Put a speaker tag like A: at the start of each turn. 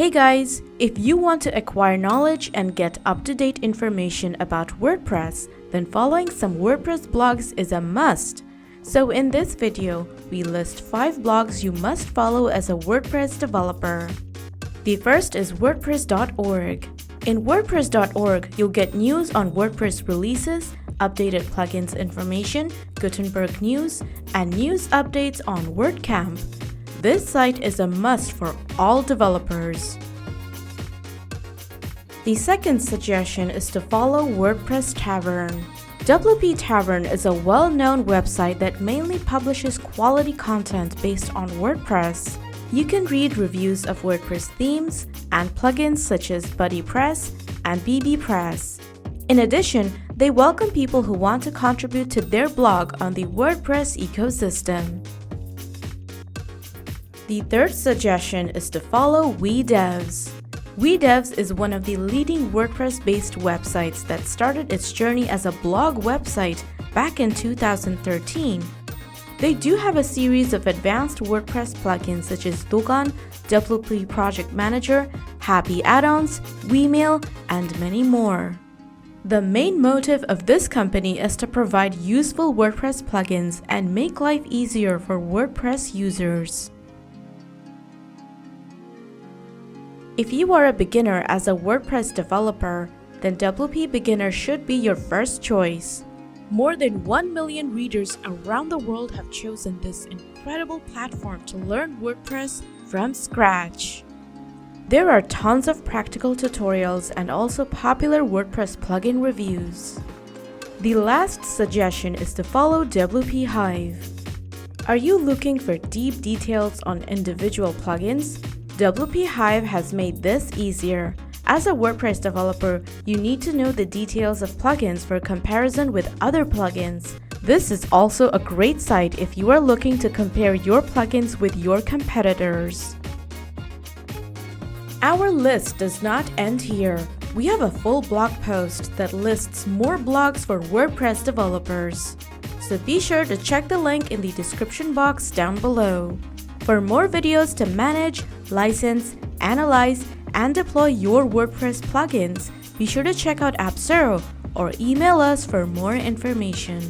A: Hey guys, if you want to acquire knowledge and get up-to-date information about WordPress, then following some WordPress blogs is a must. So in this video, we list 5 blogs you must follow as a WordPress developer. The first is WordPress.org. In WordPress.org, you'll get news on WordPress releases, updated plugins information, Gutenberg news, and news updates on WordCamp. This site is a must for all developers. The second suggestion is to follow WordPress Tavern. WP Tavern is a well-known website that mainly publishes quality content based on WordPress. You can read reviews of WordPress themes and plugins such as BuddyPress and BBPress. In addition, they welcome people who want to contribute to their blog on the WordPress ecosystem. The third suggestion is to follow WeDevs. WeDevs is one of the leading WordPress-based websites that started its journey as a blog website back in 2013. They do have a series of advanced WordPress plugins such as Dogan, WP Project Manager, Happy Add-ons, Wemail, and many more. The main motive of this company is to provide useful WordPress plugins and make life easier for WordPress users. If you are a beginner as a WordPress developer, then WP Beginner should be your first choice. More than 1 million readers around the world have chosen this incredible platform to learn WordPress from scratch. There are tons of practical tutorials and also popular WordPress plugin reviews. The last suggestion is to follow WP Hive. Are you looking for deep details on individual plugins? WP Hive has made this easier. As a WordPress developer, you need to know the details of plugins for comparison with other plugins. This is also a great site if you are looking to compare your plugins with your competitors. Our list does not end here. We have a full blog post that lists more blogs for WordPress developers. So be sure to check the link in the description box down below. For more videos to manage, license, analyze, and deploy your WordPress plugins, be sure to check out Appsero or email us for more information.